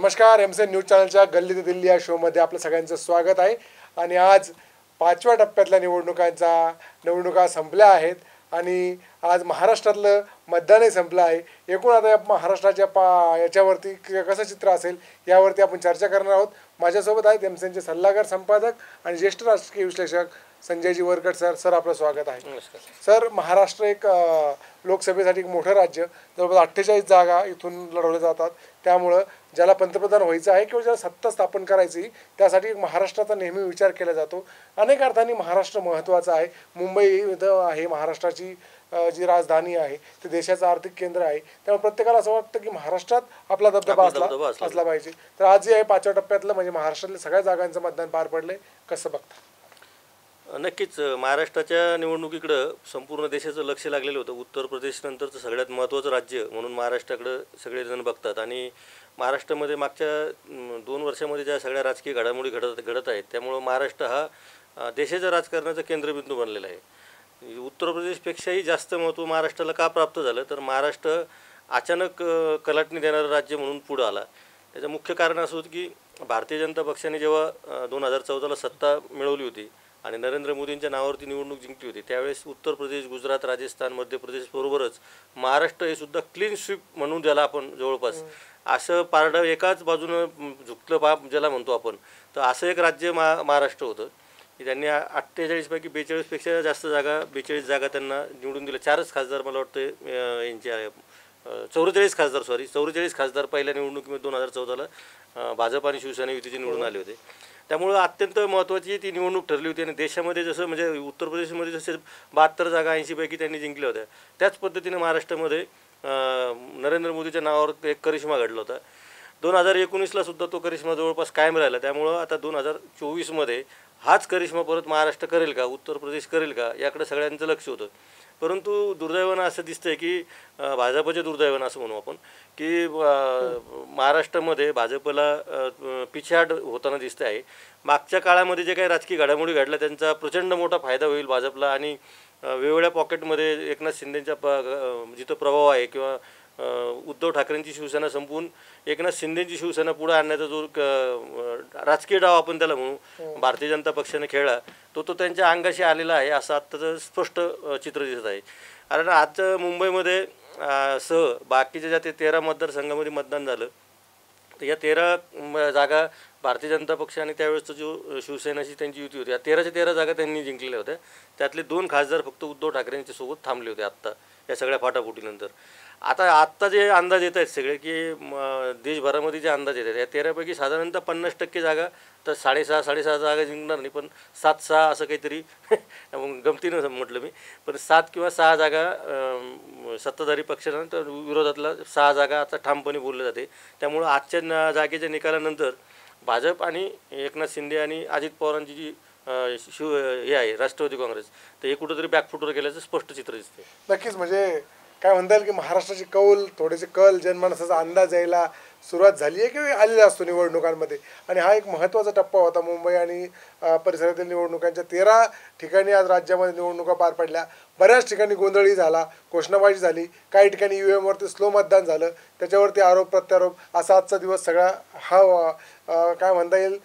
नमस्कार. MC news चॅनलच्या गल्ली ते दिल्ली या शोमध्ये आपलं सगळ्यांचं स्वागत आहे. आणि आज 5व्या टप्प्यातल्या निवडणुका संपल्या आहेत आणि आज महाराष्ट्रातलं मतदानही संपलं आहे. एकूण आता या महाराष्ट्राच्या याच्यावरती कसं चित्र असेल यावरती आपण चर्चा करणार आहोत. माझ्यासोबत आहेत एमसीचे सल्लागार, संपादक आणि ज्येष्ठ राजकीय विश्लेषक संजयजी वरकड सर. सर, आपलं स्वागत आहे. नमस्कार सर, महाराष्ट्र एक लोकसभेसाठी एक मोठं राज्य, जवळपास 48 जागा इथून लढवल्या जातात. त्यामुळं ज्याला पंतप्रधान व्हायचं आहे किंवा ज्याला सत्ता स्थापन करायची त्यासाठी महाराष्ट्राचा नेहमी विचार केला जातो. अनेक अर्थांनी महाराष्ट्र महत्त्वाचा आहे. मुंबई इथं आहे महाराष्ट्राची जी राजधानी आहे, ते देशाचं आर्थिक केंद्र आहे. त्यामुळे प्रत्येकाला असं वाटतं की महाराष्ट्रात आपला दबदबा असला पाहिजे. तर आज जे आहे 5व्या टप्प्यातलं म्हणजे महाराष्ट्रातल्या सगळ्या जागांचं मतदान पार पडलंय, कसं बघता? नक्कीच महाराष्ट्राच्या निवडणुकीकडं संपूर्ण देशाचं लक्ष लागलेलं होतं. उत्तर प्रदेश नंतरचं सगळ्यात महत्त्वाचं राज्य म्हणून महाराष्ट्राकडं सगळेजण बघतात. आणि महाराष्ट्रामध्ये मागच्या 2 वर्षामध्ये ज्या सगळ्या राजकीय घडामोडी घडत आहेत, त्यामुळं महाराष्ट्र हा देशाच्या राजकारणाचा केंद्रबिंदू बनलेला आहे. उत्तर प्रदेशपेक्षाही जास्त महत्त्व महाराष्ट्राला का प्राप्त झालं, तर महाराष्ट्र अचानक कलाटणी देणारं राज्य म्हणून पुढं आला. त्याचं मुख्य कारण असं होतं की भारतीय जनता पक्षाने जेव्हा 2014ला सत्ता मिळवली होती आणि नरेंद्र मोदींच्या नावावरती निवडणूक जिंकली होती, त्यावेळेस उत्तर प्रदेश, गुजरात, राजस्थान, मध्य प्रदेशबरोबरच महाराष्ट्र हे सुद्धा क्लीन स्वीप म्हणून ज्याला आपण जवळपास असं पारडं एकाच बाजूनं झुकलं ज्याला म्हणतो आपण, तर असं एक राज्य महाराष्ट्र होतं की त्यांनी 48 पैकी 42पेक्षा जास्त जागा, 42 जागा त्यांना निवडून दिल्या. 4च खासदार मला वाटतं यांचे 44 खासदार पहिल्या निवडणुकीमध्ये 2014ला भाजप आणि शिवसेना युतीचे निवडून आले होते. त्यामुळं अत्यंत महत्त्वाची ती निवडणूक ठरली होती. आणि देशामध्ये जसं म्हणजे उत्तर प्रदेशमध्ये जसे 72 जागा 80 पैकी त्यांनी जिंकल्या होत्या, त्याच पद्धतीने महाराष्ट्रामध्ये नरेंद्र मोदीच्या नावावर एक करिश्मा घडला होता. 2019ला सुद्धा तो करिश्मा जवळपास कायम राहिला. त्यामुळं आता 2024मध्ये हाच करिश्मा परत महाराष्ट्र करेल का, उत्तर प्रदेश करेल का, याकडे सगळ्यांचं लक्ष होतं. परंतु दुर्दैवानं असं दिसतंय की भाजपच्या दुर्दैवानं असं म्हणू आपण की महाराष्ट्रामध्ये भाजपला पिछाड होताना दिसतं आहे. मागच्या काळामध्ये जे काही राजकीय घडामोडी घडल्या त्यांचा प्रचंड मोठा फायदा होईल भाजपला. आणि वेगवेगळ्या पॉकेटमध्ये एकनाथ शिंदेंच्या जिथं प्रभाव आहे किंवा उद्धव ठाकरेंची शिवसेना संपवून एकनाथ शिंदेंची शिवसेना पुढे आणण्याचा जो राजकीय डाव आपण त्याला म्हणू भारतीय जनता पक्षाने खेळला, तो त्यांच्या अंगाशी आलेला आहे असं आत्ताचं स्पष्ट चित्र दिसत आहे. कारण आज मुंबईमध्ये बाकीच्या ज्या 13 मतदारसंघामध्ये मतदान झालं, तर या 13 जागा भारतीय जनता पक्ष आणि त्यावेळेसचा जो शिवसेनाची त्यांची युती होती, या 13च्या 13 जागा त्यांनी जिंकलेल्या होत्या. त्यातले 2 खासदार फक्त उद्धव ठाकरेंच्या सोबत थांबले होते आत्ता या सगळ्या फाटाफुटीनंतर. आत्ता जे अंदाज येत आहेत सगळे की देशभरामध्ये जे अंदाज येत आहेत, या 13पैकी साधारणतः 50% जागा, तर 6.5 जागा जिंकणार नाही, पण 7-6 असं काहीतरी गमतीनं म्हटलं मी, पण 7 किंवा 6 जागा सत्ताधारी पक्षांना, तर विरोधातला 6 जागा आता ठामपणे बोलले जाते. त्यामुळं आजच्या जागेच्या निकालानंतर भाजप आणि एकनाथ शिंदे आणि अजित पवारांची जी हे आहे राष्ट्रवादी काँग्रेस, तर हे कुठंतरी बॅकफुटवर गेल्याचं स्पष्ट चित्र दिसते. नक्कीच. म्हणजे काय म्हणता येईल की महाराष्ट्राची थोडेसे जनमानसाचा अंदाज यायला सुरुवात झाली आहे किंवा आलेला असतो निवडणुकांमध्ये. आणि हा एक महत्त्वाचा टप्पा होता. मुंबई आणि परिसरातील निवडणुकांच्या 13 ठिकाणी आज राज्यामध्ये निवडणुका पार पडल्या. बऱ्याच ठिकाणी गोंधळही झाला, घोषणाबाजी झाली, काही ठिकाणी EVM स्लो मतदान झालं, त्याच्यावरती आरोप प्रत्यारोप असा आजचा दिवस सगळा हा काय म्हणता येईल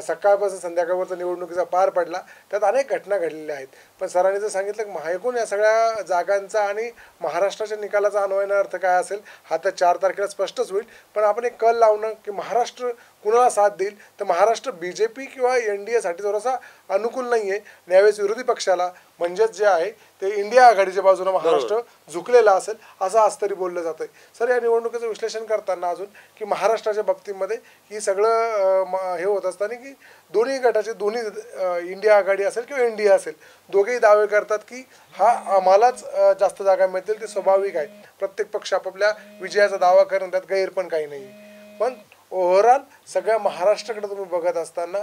सकाळपासून संध्याकाळपर्यंत निवडणुकीचा पार पडला. त्यात अनेक घटना घडलेल्या आहेत. पण सरांनी जर सांगितलं की एकूण या सगळ्या जागांचा आणि महाराष्ट्राच्या निकालाचा अन्वयन अर्थ काय असेल हा तर 4 तारखेला स्पष्टच होईल. पण आपण एक कल लावणं की महाराष्ट्र कुणाला साथ देईल, तर महाराष्ट्र BJP किंवा NDAसाठी थोडासा अनुकूल नाही आहे. यावेळेस विरोधी पक्षाला म्हणजेच जे आहे ते इंडिया आघाडीच्या बाजूने महाराष्ट्र झुकलेला असेल असं आज तरी बोललं जातं. सर, या निवडणुकीचं विश्लेषण करताना अजून की महाराष्ट्राच्या बाबतीमध्ये ही सगळं हे होत असताना की दोन्ही गटाचे इंडिया आघाडी असेल किंवा NDA असेल, दोघेही दावे करतात की हा आम्हालाच जास्त जागा मिळतील. ते स्वाभाविक आहे. प्रत्येक पक्ष आपापल्या विजयाचा दावा करून त्यात गैर पण काही नाही. पण ओव्हरऑल सगळ्या महाराष्ट्राकडे तुम्ही बघत असताना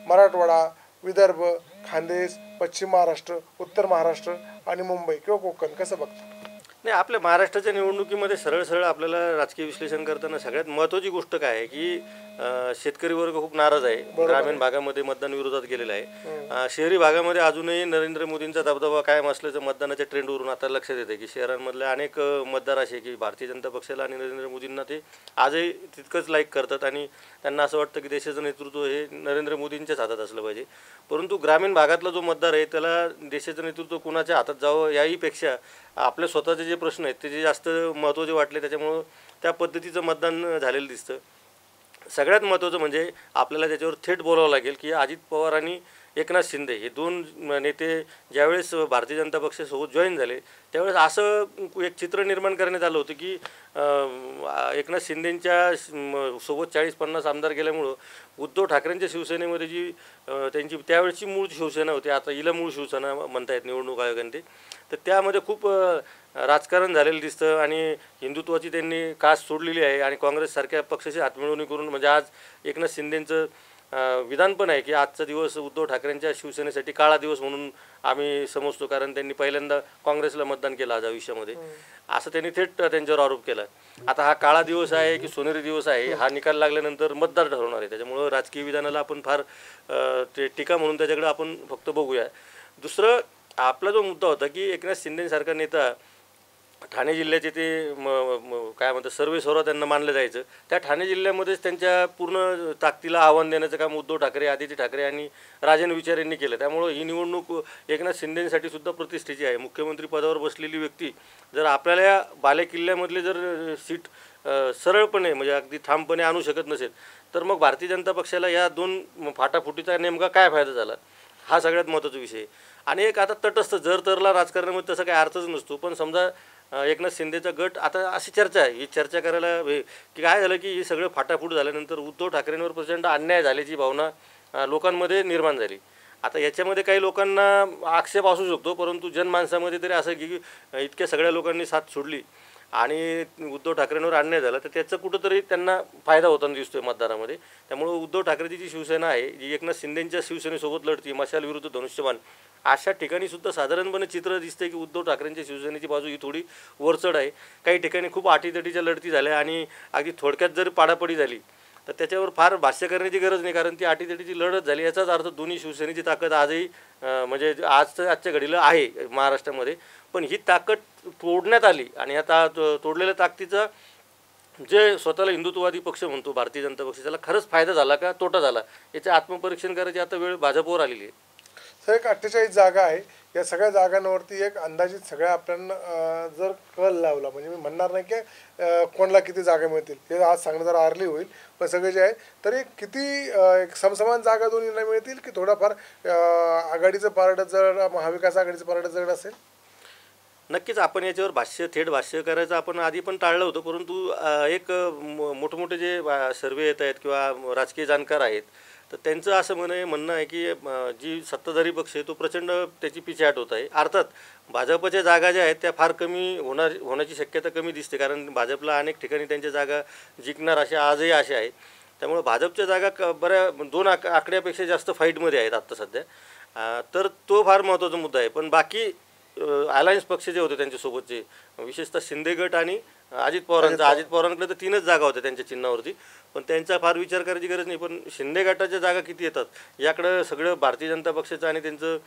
मराठवाडा, विदर्भ, खानदेश, पश्चिम महाराष्ट्र, उत्तर महाराष्ट्र आणि मुंबई किंवा कोकण कसं बघता? नाही, आपल्या महाराष्ट्राच्या निवडणुकीमध्ये सरळ आपल्याला राजकीय विश्लेषण करताना सगळ्यात महत्त्वाची गोष्ट काय आहे की शेतकरी वर्ग खूप नाराज आहे. ग्रामीण भागामध्ये मतदान विरोधात गेलेलं आहे. शहरी भागामध्ये अजूनही नरेंद्र मोदींचा दबदबा कायम असल्याचं मतदानाच्या ट्रेंडवरून आता लक्षात येतं की शहरांमधले अनेक मतदार असे की भारतीय जनता पक्षाला आणि नरेंद्र मोदींना ते आजही तितकंच लाईक करतात आणि त्यांना असं वाटतं की देशाचं नेतृत्व हे नरेंद्र मोदींच्याच हातात असलं पाहिजे. परंतु ग्रामीण भागातला जो मतदार आहे त्याला देशाचं नेतृत्व कुणाच्या हातात जावं याहीपेक्षा आपले स्वतःचे जे प्रश्न आहेत ते जे जास्त महत्त्वाचे वाटले, त्याच्यामुळं त्या पद्धतीचं मतदान झालेलं दिसतं. सगळ्यात महत्त्वाचं म्हणजे आपल्याला त्याच्यावर थेट बोलावं लागेल की अजित पवार आणि एकनाथ शिंदे हे दोन नेते ज्यावेळेस भारतीय जनता पक्षासोबत जॉईन झाले त्यावेळेस असं एक चित्र निर्माण करण्यात आलं होतं की एकनाथ शिंदेंच्या सोबत 40-50 आमदार गेल्यामुळं उद्धव ठाकरेंच्या शिवसेनेमध्ये जी त्यांची त्यावेळेची मूळ शिवसेना होती, आता हिला मूळ शिवसेना म्हणतायत निवडणूक आयोगाने ते, तर त्यामध्ये खूप राजकारण झालेलं दिसतं आणि हिंदुत्वाची त्यांनी कास सोडलेली आहे आणि काँग्रेससारख्या पक्षाची हातमिळवणी करून म्हणजे आज एकनाथ शिंदेंचं विधान पण आहे की आजचा दिवस उद्धव ठाकरेंच्या शिवसेनेसाठी काळा दिवस म्हणून आम्ही समजतो, कारण त्यांनी पहिल्यांदा काँग्रेसला मतदान केलं आज आयुष्यामध्ये, असं त्यांनी थेट त्यांच्यावर आरोप केला. आता हा काळा दिवस आहे की सोनेरी दिवस आहे हा निकाल लागल्यानंतर मतदार ठरवणार आहे. त्याच्यामुळं राजकीय विधानाला आपण फार ते टीका म्हणून त्याच्याकडे आपण फक्त बघूया. दुसरं आपला जो मुद्दा होता की एकनाथ शिंदेसारखा नेता ठाणे जिल्ह्याचे ते काय म्हणतात सर्वेसर्वा त्यांना मानलं जायचं, त्या ठाणे जिल्ह्यामध्येच त्यांच्या पूर्ण ताकदीला आव्हान देण्याचं काम उद्धव ठाकरे, आदित्य ठाकरे आणि राजन विचार यांनी केलं. त्यामुळं ही निवडणूक एकनाथ शिंदेसाठी सुद्धा प्रतिष्ठेची आहे. मुख्यमंत्री पदावर बसलेली व्यक्ती जर आपल्याला या बालेकिल्ल्यामधले जर सीट सरळपणे म्हणजे अगदी ठामपणे आणू शकत नसेल तर मग भारतीय जनता पक्षाला या दोन फाटाफुटीचा नेमका काय फायदा झाला हा सगळ्यात महत्त्वाचा विषय. आणि एक आता तटस्थ जर तरला राजकारणामध्ये तसा काही अर्थच नसतो, पण समजा एकनाथ शिंदेचा गट आता अशी चर्चा आहे, ही चर्चा करायला की काय झालं की हे सगळं फाटाफूट झाल्यानंतर उद्धव ठाकरेंवर प्रचंड अन्याय झाल्याची भावना लोकांमध्ये निर्माण झाली. आता याच्यामध्ये काही लोकांना आक्षेप असू शकतो, परंतु जनमानसामध्ये तरी असं की इतक्या सगळ्या लोकांनी साथ सोडली आणि उद्धव ठाकरेंवर अन्याय झाला तर त्याचं कुठंतरी त्यांना फायदा होताना दिसतोय मतदारामध्ये. त्यामुळं उद्धव ठाकरेची जी शिवसेना आहे जी एकनाथ शिंदेंच्या शिवसेनेसोबत लढती मशाल विरुद्ध धनुष्यबाण अशा ठिकाणी सुद्धा साधारणपणे चित्र दिसतंय की उद्धव ठाकरेंच्या शिवसेनेची बाजू ही थोडी वरचढ आहे. काही ठिकाणी खूप अटीतटीच्या लढती झाल्या आणि अगदी थोडक्यात जर पाडापडी झाली तर त्याच्यावर फार भाष्य करण्याची गरज नाही, कारण ती अटीतटीची लढत झाली. याचाच अर्थ दोन्ही शिवसेनेची ताकद आजही म्हणजे आजच्या घडीला आहे महाराष्ट्रामध्ये, पण ही ताकद तोडण्यात आली आणि आता तोडलेल्या ताकदीचा जे स्वतःला हिंदुत्ववादी पक्ष म्हणतो भारतीय जनता पक्ष त्याला खरंच फायदा झाला का तोटा झाला याचं आत्मपरीक्षण करायची आता वेळ भाजपवर आलेली आहे. सर एक 48 जागा आहे, या सगळ्या जागांवरती एक अंदाजित सगळ्या आपल्याला जर कल लावला म्हणजे मी म्हणणार नाही की कोणाला किती जागा मिळतील हे आज सांगणं जरा आरली होईल, पण सगळे जे आहे तरी किती एक समसमान जागा दोन्हीला मिळतील की थोडाफार आघाडीचं पारडं जर महाविकास आघाडीचं पारडं जड असेल? नक्कीच आपण याच्यावर थेट भाष्य करायचं आपण आधी पण टाळलं होतं, परंतु एक मोठमोठे जे सर्वे येत आहेत किंवा राजकीय जाणकार आहेत तर त्यांचं असं म्हणणं आहे की जी सत्ताधारी पक्ष आहे तो प्रचंड त्याची पिछेहाट होत आहे. अर्थात भाजपच्या जागा ज्या आहेत त्या फार कमी होण्याची शक्यता कमी दिसते, कारण भाजपला अनेक ठिकाणी त्यांच्या जागा जिंकणार अशा आजही अशा आहेत. त्यामुळे भाजपच्या जागा बऱ्या 2 आकड्यापेक्षा जास्त फाईटमध्ये आहेत आत्ता सध्या, तर तो फार महत्त्वाचा मुद्दा आहे. पण बाकी अलायन्स पक्ष जे होते त्यांच्यासोबतचे विशेषतः शिंदे गट आणि अजित पवारांकडे तर 3च जागा होत्या त्यांच्या चिन्हावरती, पण त्यांचा फार विचार करायची गरज नाही. पण शिंदे गटाच्या जागा किती येतात याकडं सगळं भारतीय जनता पक्षाचं आणि त्यांचं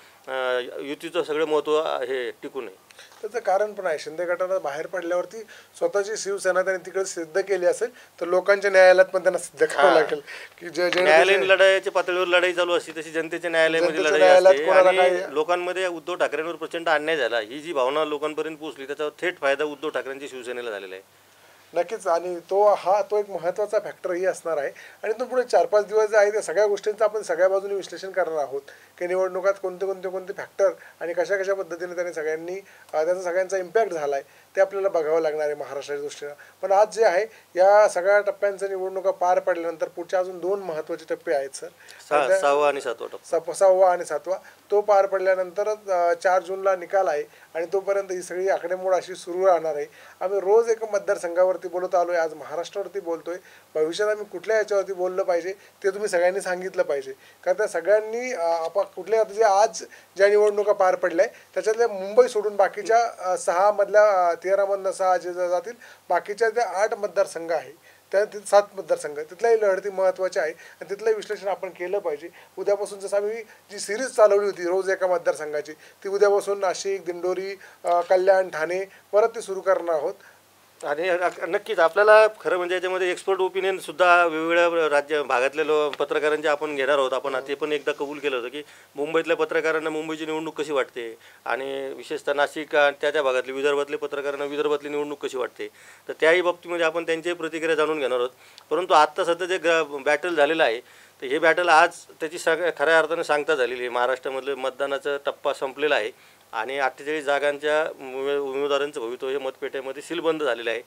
युतीचं सगळं महत्त्व हे टिकून आहे. त्याचं कारण पण आहे, शिंदे गटाला बाहेर पडल्यावरती स्वतःची शिवसेना त्यांनी तिकडे सिद्ध केली असेल तर लोकांच्या न्यायालयात पण त्यांना सिद्ध करावं लागेल की जे न्यायालयीन लढाईच्या पातळीवर लढाई चालू असते तशी जनतेच्या न्यायालयामध्ये लढाई असते आणि लोकांमध्ये उद्धव ठाकरेंवर प्रचंड अन्याय झाला ही जी भावना लोकांपर्यंत पोहोचली त्याचा थेट फायदा उद्धव ठाकरेंच्या शिवसेनेला झालेला आहे. नक्कीच, आणि तो एक महत्त्वाचा फॅक्टरही असणार आहे. आणि तो पुढे 4-5 दिवस जे आहे त्या सगळ्या गोष्टींचं आपण सगळ्या बाजूने विश्लेषण करणार आहोत की निवडणुकात कोणते फॅक्टर आणि कशा पद्धतीने त्यांनी सगळ्यांनी त्याचा सगळ्यांचा इम्पॅक्ट झाला आहे ते आपल्याला बघावं लागणार आहे महाराष्ट्राच्या दृष्टीनं. पण आज जे आहे या सगळ्या टप्प्यांच्या निवडणुका पार पडल्यानंतर पुढच्या अजून 2 महत्त्वाचे टप्पे आहेत सर, 6वा आणि 7वा टप्पा. 6वा आणि 7वा तो पार पडल्यानंतरच 4 जूनला निकाल आहे आणि तोपर्यंत ही सगळी आकडेमोड अशी सुरू राहणार आहे. आम्ही रोज एक मतदारसंघावरती बोलत आलो आहे, आज महाराष्ट्रावरती बोलतोय. भविष्यात आम्ही कुठल्या याच्यावरती बोललं पाहिजे ते तुम्ही सगळ्यांनी सांगितलं पाहिजे, कारण त्या सगळ्यांनी कुठल्या जे आज ज्या निवडणुका पार पडल्या आहे त्याच्यातल्या मुंबई सोडून बाकीच्या 6 मधल्या 13 मधनं 6 जे जातील बाकीच्या त्या 8 मतदारसंघ आहे त्या 7 मतदारसंघ तिथल्याही लढती महत्त्वाच्या आहे आणि तिथलंही विश्लेषण आपण केलं पाहिजे. उद्यापासून जसं आम्ही जी सिरीज चालवली होती रोज एका मतदारसंघाची, ती उद्यापासून नाशिक, दिंडोरी, कल्याण, ठाणे परत ती सुरू करणार आहोत. आणि नक्कीच आपल्याला खरं म्हणजे याच्यामध्ये एक्सपर्ट ओपिनियन सुद्धा वेगवेगळ्या राज्य भागातले पत्रकारांचे आपण घेणार आहोत. आपण ते पण एकदा कबूल केलं होतं की मुंबईतल्या पत्रकारांना मुंबईची निवडणूक कशी वाटते आणि विशेषतः नाशिक त्या भागातले विदर्भातले पत्रकारांना विदर्भातली निवडणूक कशी वाटते, तर त्याही बाबतीमध्ये आपण त्यांची प्रतिक्रिया जाणून घेणार आहोत. परंतु आत्ता सध्या जे बॅटल झालेलं आहे, तर हे बॅटल आज त्याची खऱ्या अर्थानं सांगता झालेली आहे. महाराष्ट्रामधलं मतदानाचा टप्पा संपलेला आहे आणि 48 जागांच्या उमेदवारांचं भवितव्य हे मतपेट्यामध्ये सीलबंद झालेलं आहे.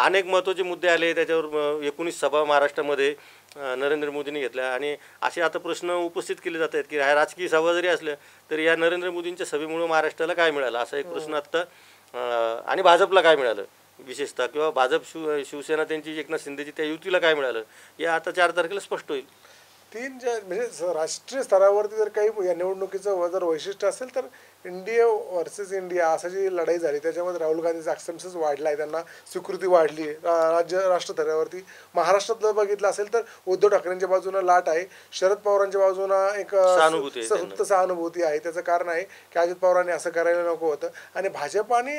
अनेक महत्त्वाचे मुद्दे आले, त्याच्यावर 19 सभा महाराष्ट्रामध्ये नरेंद्र मोदींनी घेतल्या आणि असे आता प्रश्न उपस्थित केले जात आहेत की ह्या राजकीय सभा जरी असल्या तरी या नरेंद्र मोदींच्या सभेमुळे महाराष्ट्राला काय मिळालं, असा एक प्रश्न आत्ता आणि भाजपला काय मिळालं विशेषतः, किंवा भाजप शिवसेना त्यांची एकनाथ शिंदेची त्या युतीला काय मिळालं, हे आता 4 तारखेला स्पष्ट होईल. 3 म्हणजे राष्ट्रीय स्तरावरती जर काही या निवडणुकीचं जर वैशिष्ट्य असेल तर इंडिया वर्सेस इंडिया असं जी लढाई झाली त्याच्यामध्ये राहुल गांधीचा ॲक्सेप्टन्स वाढला आहे, त्यांना स्वीकृती वाढली आहे राष्ट्रस्तरावरती. महाराष्ट्रातलं बघितलं असेल तर उद्धव ठाकरेंच्या बाजूनं लाट आहे, शरद पवारांच्या बाजूनं एक सुप्त सहानुभूती आहे. त्याचं कारण आहे की अजित पवारांनी असं करायला नको होतं आणि भाजपाने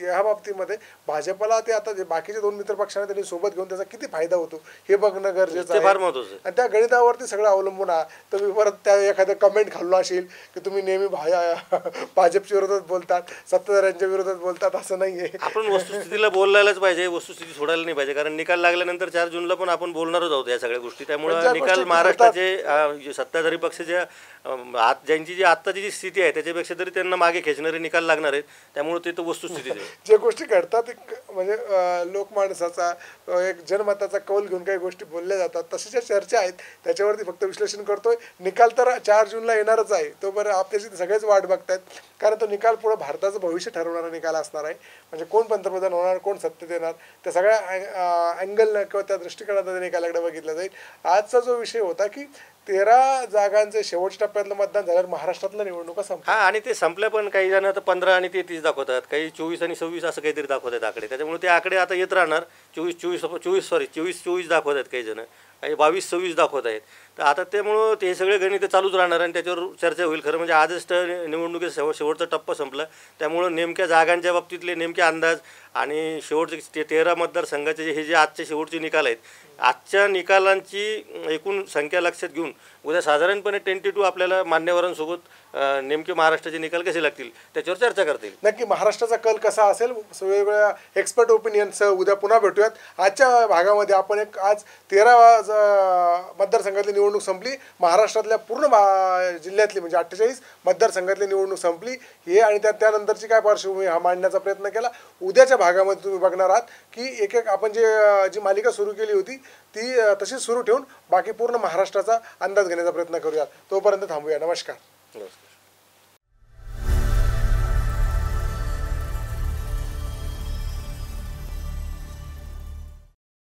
ह्या बाबतीमध्ये भाजपला ते आता बाकीचे 2 मित्रपक्षांना त्यांनी सोबत घेऊन त्याचा किती फायदा होतो हे बघणं गरजेचं आहे. आणि त्या गणितावरती सगळं अवलंबून आहे. तुम्ही परत त्या एखाद्या कमेंट घालून असेल की तुम्ही नेहमी भाजपच्या विरोधात बोलतात, सत्ताधाऱ्यांच्या विरोधात बोलतात, असं नाहीये. आपण वस्तुस्थितीला बोलायलाच पाहिजे, वस्तुस्थिती सोडायला नाही पाहिजे. कारण निकाल लागल्यानंतर 4 जूनला पण आपण बोलणारच आहोत या सगळ्या गोष्टी. त्यामुळे निकाल महाराष्ट्राचे सत्ताधारी पक्षाच्या ज्यांची जी आत्ताची जी स्थिती आहे त्याच्यापेक्षा तरी त्यांना मागे खेचणारे निकाल लागणार आहेत. त्यामुळे ते तर वस्तुस्थिती आहे. ज्या गोष्टी घडतात म्हणजे लोकमानसाचा एक जनमताचा कौल घेऊन काही गोष्टी बोलल्या जातात, तशा ज्या चर्चा आहेत त्याच्यावरती फक्त विश्लेषण करतोय. निकाल तर 4 जूनला येणारच आहे, तो बरं आपल्याची सगळेच वाट बघतायत. कारण तो निकाल पुढे भारताचं भविष्य ठरवणारा निकाल असणार आहे. म्हणजे कोण पंतप्रधान होणार, कोण सत्तेत येणार, त्या सगळ्या अँगलनं किंवा त्या दृष्टिकोनातून त्या निकालाकडे बघितला जाईल. आजचा जो विषय होता की 13 जागांचे शेवटच्या टप्प्यातलं मतदान झाल्यावर महाराष्ट्रातल्या निवडणुका संपल्या. आणि ते संपल्या, पण काही जण आता 15 आणि 33 दाखवतात, काही 24 आणि 26 असं काहीतरी दाखवतात आकडे. त्याच्यामुळे ते आकडे आता येत राहणार. 24 दाखवत आहेत काही जण, काही 22-26 दाखवत आहेत. तर आता त्यामुळं ते सगळे गणित चालूच राहणार आणि त्याच्यावर चर्चा होईल. खरं म्हणजे आजच निवडणुकीचा शेवटचा टप्पा संपला, त्यामुळं नेमक्या जागांच्या बाबतीतले नेमके अंदाज आणि शेवटचे 13 मतदारसंघाचे हे जे आजचे शेवटचे निकाल आहेत, आजच्या निकालांची एकूण संख्या लक्षात घेऊन उद्या साधारणपणे टेंटेटिव्ह आपल्याला मान्यवरांसोबत नेमके महाराष्ट्राचे निकाल कसे लागतील त्याच्यावर चर्चा करता येईल. नक्की महाराष्ट्राचा कल कसा असेल वेगवेगळ्या एक्सपर्ट ओपिनियनसह उद्या पुन्हा भेटूयात. आजच्या भागामध्ये आपण आज 13 मतदारसंघातली निवडणूक संपली, महाराष्ट्रातल्या पूर्ण जिल्ह्यातली म्हणजे 48 मतदारसंघातली निवडणूक संपली हे आणि त्यानंतरची काय पार्श्वभूमी हा मांडण्याचा प्रयत्न केला. उद्याच्या भागामध्ये तुम्ही बघणार आहात की एक आपण जी मालिका सुरू केली होती ती तशीच सुरू ठेवून बाकी पूर्ण महाराष्ट्राचा अंदाज घेण्याचा प्रयत्न करूयात. तोपर्यंत थांबूया. नमस्कार.